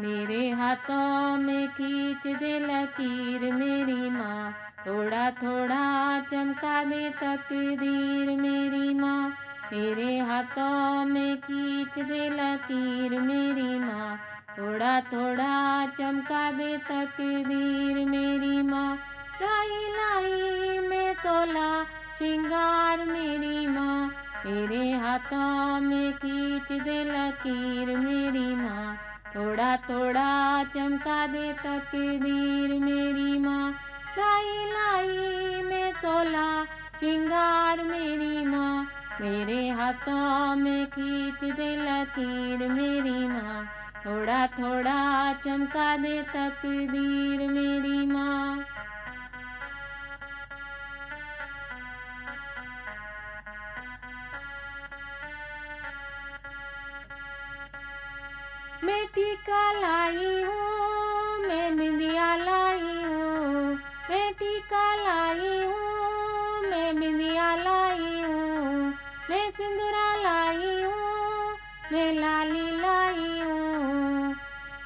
मेरे हाथों में खींच दे लकीर मेरी माँ, थोड़ा थोड़ा चमका दे तकदीर मेरी माँ। मेरे हाथों में खींच दे लकीर मेरी माँ, थोड़ा थोड़ा चमका दे तकदीर मेरी माँ। लाई लाई में तोला श्रृंगार मेरी माँ, मेरे हाथों में खींच दे लकीर मेरी माँ, थोड़ा थोड़ा चमका दे तकदीर मेरी माँ। लाई लाई में तोला श्रृंगार मेरी माँ, मेरे हाथों में खींच दे लकीर मेरी माँ, थोड़ा थोड़ा चमका दे तकदीर मेरी माँ। मैं टीका लाई हूँ, मैं बिंदिया लाई हूँ, मैं टीका लाई हूँ, मैं बिंदिया लाई हूँ, मैं सिंदूरा लाई हूँ, मैं लाली लाई हूँ।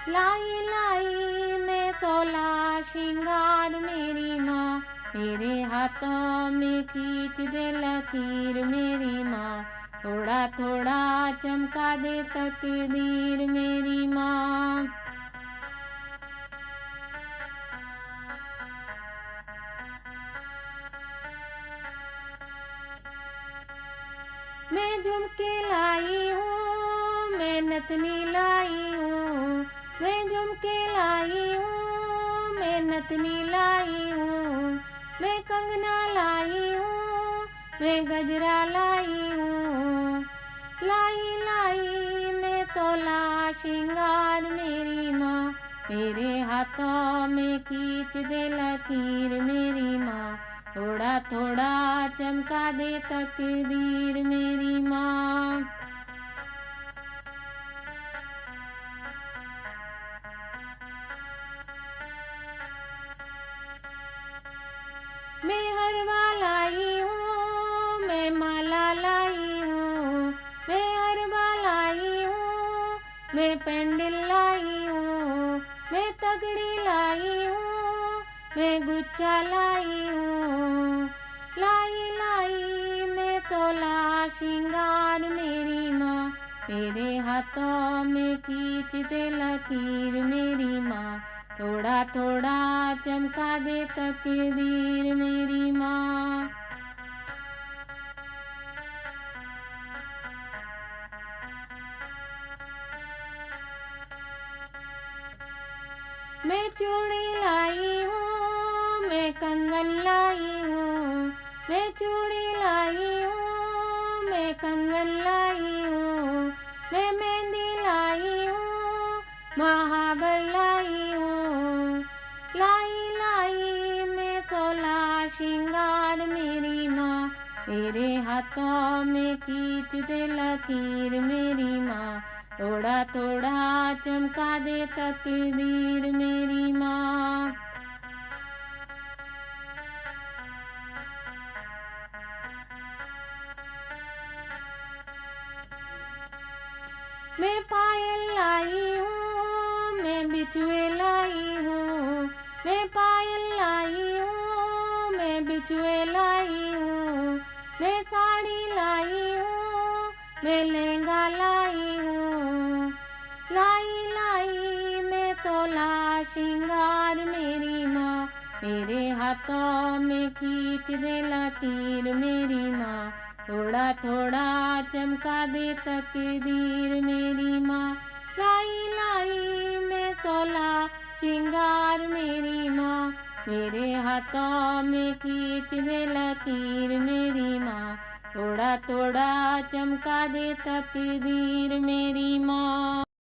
लाई लाई में तोला श्रृंगार मेरी माँ, मेरे हाथों में खींच दे लकीर मेरी माँ, थोड़ा थोड़ा चमका दे तकदीर मेरी माँ। मैं झुमके लाई हूँ, मैं नथनी लाई हूँ, मैं झुमके लाई हूँ, मैं नथनी लाई हूँ, मैं कंगना लाई हूँ, मैं गजरा लाई हूँ। लाई लाई में तोला श्रृंगार मेरी माँ, मेरे हाथों में खींच दे लकीर मेरी माँ, थोड़ा थोड़ा चमका दे तकदीर मेरी माँ। मैं हरवा लाई हूँ, मैं माला लाई हूँ, मैं हरवा लाई हूँ, मैं पेंडिल लाई हूँ, मैं तगड़ी लाई हूँ, मैं गुच्छा लाई हूँ। लाई लाई में तोला श्रृंगार मेरी माँ, मेरे हाथों में खींच दे लकीर मेरी माँ, थोड़ा थोड़ा चमका दे तकदीर मेरी माँ। मैं चूड़ी लाई हूँ, मैं कंगन लाई हूँ, मैं चूड़ी लाई हूँ, मैं कंगन लाई हूँ, मैं मेहंदी लाई हूँ, महावर लाई हूँ। लाई लाई में तोला श्रृंगार मेरी माँ, मेरे हाथों में खींच दे लकीर मेरी माँ, थोड़ा थोड़ा चमका दे तकदीर मेरी माँ। मैं पायल लाई हूँ, मैं बिछुए लाई हूँ, मैं पायल लाई हूँ, मैं बिछुए लाई हूँ, मैं साड़ी लाई हूँ, मैं लहंगा लाई हूँ। लाई लाई में तोला श्रृंगार मेरी माँ, मेरे हाथों में खींच दे लकीर मेरी माँ, थोड़ा थोड़ा चमका दे तकदीर मेरी माँ। लाई लाई में तोला श्रृंगार मेरी माँ, मेरे हाथों में खींच दे लकीर मेरी माँ, थोड़ा थोड़ा चमका दे तकदीर मेरी माँ।